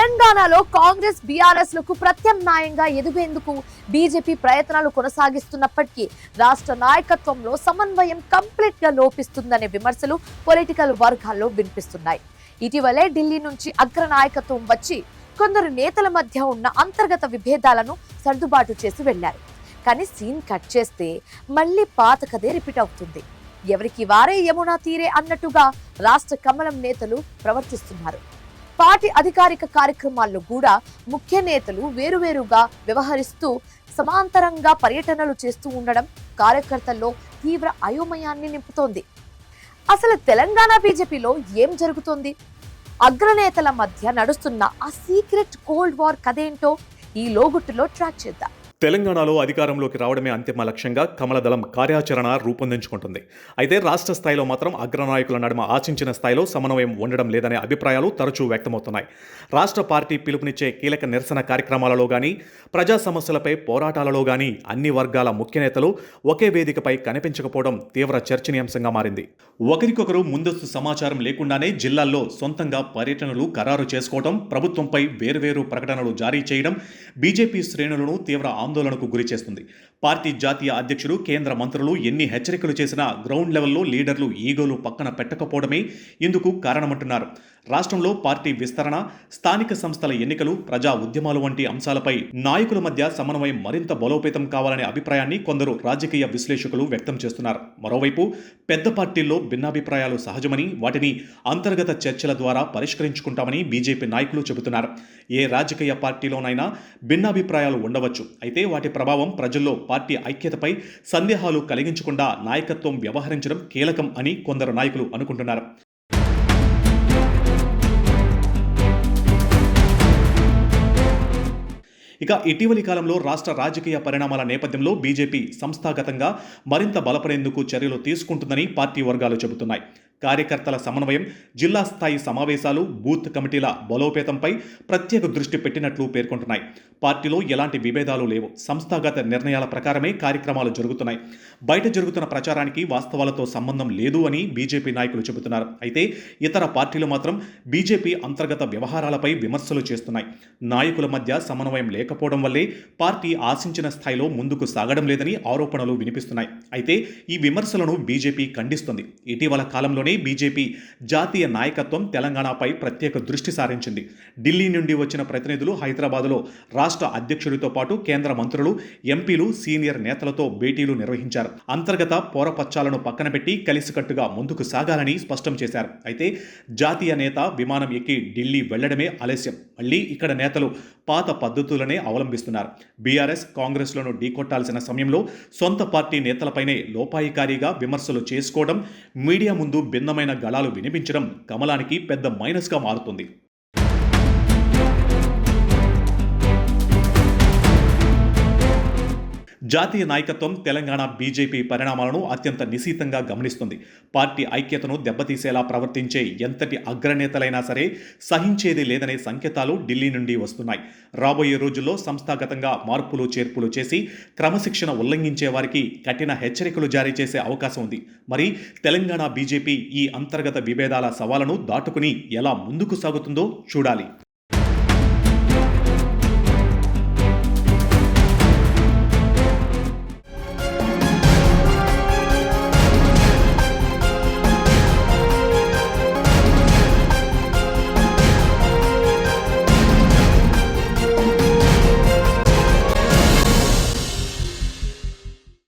తెలంగాణలో కాంగ్రెస్ బీఆర్ఎస్ లకు ప్రత్యామ్నాయంగా ఎదిగేందుకు బీజేపీ ప్రయత్నాలు కొనసాగిస్తున్నప్పటికీ రాష్ట్ర నాయకత్వంలో సమన్వయం కంప్లీట్ గా లోపిస్తుందనే విమర్శలు పొలిటికల్ వర్గాల్లో వినిపిస్తున్నాయి. ఇటీవలే ఢిల్లీ నుంచి అగ్ర నాయకత్వం వచ్చి కొందరు నేతల మధ్య ఉన్న అంతర్గత విభేదాలను సర్దుబాటు చేసి వెళ్లారు. కానీ సీన్ కట్ చేస్తే మళ్లీ పాత కథే రిపీట్ అవుతుంది. ఎవరికి వారే యమునా తీరే అన్నట్టుగా రాష్ట్ర కమలం నేతలు ప్రవర్తిస్తున్నారు. పార్టీ అధికారిక కార్యక్రమాల్లో కూడా ముఖ్య నేతలు వేరువేరుగా వ్యవహరిస్తూ సమాంతరంగా పర్యటనలు చేస్తూ ఉండడం కార్యకర్తల్లో తీవ్ర అయోమయాన్ని నింపుతోంది. అసలు తెలంగాణ బీజేపీలో ఏం జరుగుతోంది? అగ్రనేతల మధ్య నడుస్తున్న ఆ సీక్రెట్ కోల్డ్ వార్ కథేంటో ఈ లోగుట్టులో ట్రాక్ చేద్దాం. తెలంగాణలో అధికారంలోకి రావడమే అంతిమ లక్ష్యంగా కమలదళం కార్యాచరణ రూపొందించుకుంటుంది. అయితే రాష్ట్ర స్థాయిలో మాత్రం అగ్రనాయకుల నడుమ ఆశించిన స్థాయిలో సమన్వయం ఉండడం లేదనే అభిప్రాయాలు తరచూ వ్యక్తమవుతున్నాయి. రాష్ట్ర పార్టీ పిలుపునిచ్చే కీలక నిరసన కార్యక్రమాలలో కానీ, ప్రజా సమస్యలపై పోరాటాలలో కానీ అన్ని వర్గాల ముఖ్య నేతలు ఒకే వేదికపై కనిపించకపోవడం తీవ్ర చర్చనీయాంశంగా మారింది. ఒకరికొకరు ముందస్తు సమాచారం లేకుండానే జిల్లాల్లో సొంతంగా పర్యటనలు ఖరారు చేసుకోవడం, ప్రభుత్వంపై వేర్వేరు ప్రకటనలు జారీ చేయడం బీజేపీ శ్రేణులను తీవ్ర ఆందోళనకు గురి చేస్తుంది. పార్టీ జాతీయ అధ్యక్షుడు, కేంద్ర మంత్రులు ఎన్ని హెచ్చరికలు చేసినా గ్రౌండ్ లెవెల్లో లీడర్లు ఈగోలు పక్కన పెట్టకపోవడమే ఇందుకు కారణమంటున్నారు. రాష్ట్రంలో పార్టీ విస్తరణ, స్థానిక సంస్థల ఎన్నికలు, ప్రజా ఉద్యమాలు వంటి అంశాలపై నాయకుల మధ్య సమన్వయం మరింత బలోపేతం కావాలనే అభిప్రాయాన్ని కొందరు రాజకీయ విశ్లేషకులు వ్యక్తం చేస్తున్నారు. మరోవైపు పెద్ద పార్టీల్లో భిన్నాభిప్రాయాలు సహజమని, వాటిని అంతర్గత చర్చల ద్వారా పరిష్కరించుకుంటామని బీజేపీ నాయకులు చెబుతున్నారు. ఏ రాజకీయ పార్టీలోనైనా భిన్నాభిప్రాయాలు ఉండవచ్చు. అయితే వాటి ప్రభావం ప్రజల్లో పార్టీ ఐక్యతపై సందేహాలు కలిగించకుండా నాయకత్వం వ్యవహరించడం కీలకం అని కొందరు నాయకులు అనుకుంటున్నారు. ఇక ఇటీవలి కాలంలో రాష్ట్ర రాజకీయ పరిణామాల నేపథ్యంలో బీజేపీ సంస్థాగతంగా మరింత బలపడేందుకు చర్యలు తీసుకుంటుందని పార్టీ వర్గాలు చెబుతున్నాయి. కార్యకర్తల సమన్వయం, జిల్లా స్థాయి సమావేశాలు, బూత్ కమిటీల బలోపేతంపై ప్రత్యేక దృష్టి పెట్టినట్లు పేర్కొంటున్నాయి. పార్టీలో ఎలాంటి విభేదాలు లేవు. సంస్థాగత నిర్ణయాల ప్రకారమే కార్యక్రమాలు జరుగుతున్నాయి. బయట జరుగుతున్న ప్రచారానికి వాస్తవాలతో సంబంధం లేదు అని బీజేపీ నాయకులు చెబుతున్నారు. అయితే ఇతర పార్టీలు మాత్రం బీజేపీ అంతర్గత వ్యవహారాలపై విమర్శలు చేస్తున్నాయి. నాయకుల మధ్య సమన్వయం లేకపోవడం వల్లే పార్టీ ఆశించిన స్థాయిలో ముందుకు సాగడం లేదని ఆరోపణలు వినిపిస్తున్నాయి. అయితే ఈ విమర్శలను బీజేపీ ఖండిస్తుంది. ఇటీవల కాలంలో బీజేపీ జాతీయ నాయకత్వం తెలంగాణపై ప్రత్యేక దృష్టి సారించింది. ఢిల్లీ నుండి వచ్చిన ప్రతినిధులు హైదరాబాదులో రాష్ట్ర అధ్యక్షుడితో పాటు కేంద్ర మంత్రులు, ఎంపీలు, సీనియర్ నేతలతో భేటీలు నిర్వహించారు. అంతర్గత పోరపచ్చాలను పక్కన పెట్టి కలిసికట్టుగా ముందుకు సాగాలని స్పష్టం చేశారు. అయితే జాతీయ నేత విమానం ఎక్కి ఢిల్లీ వెళ్లడమే ఆలస్యం. మళ్లీ ఇక్కడ నేతలు పాత పద్ధతులనే అవలంబిస్తున్నారు. బీఆర్ఎస్, కాంగ్రెస్లను ఢీకొట్టాల్సిన సమయంలో సొంత పార్టీ నేతలపైనే లోపాయికారిగా విమర్శలు చేసుకోవడం, మీడియా ముందు భిన్నమైన గళాలు వినిపించడం కమలానికి పెద్ద మైనస్గా మారుతుంది. జాతీయ నాయకత్వం తెలంగాణ బీజేపీ పరిణామాలను అత్యంత నిశితంగా గమనిస్తుంది. పార్టీ ఐక్యతను దెబ్బతీసేలా ప్రవర్తించే ఎంతటి అగ్రనేతలైనా సరే సహించేది లేదనే సంకేతాలు ఢిల్లీ నుండి వస్తున్నాయి. రాబోయే రోజుల్లో సంస్థాగతంగా మార్పులు చేర్పులు చేసి క్రమశిక్షణ ఉల్లంఘించే వారికి కఠిన హెచ్చరికలు జారీ చేసే అవకాశం ఉంది. మరి తెలంగాణ బీజేపీ ఈ అంతర్గత విభేదాల సవాలును దాటుకుని ఎలా ముందుకు సాగుతుందో చూడాలి.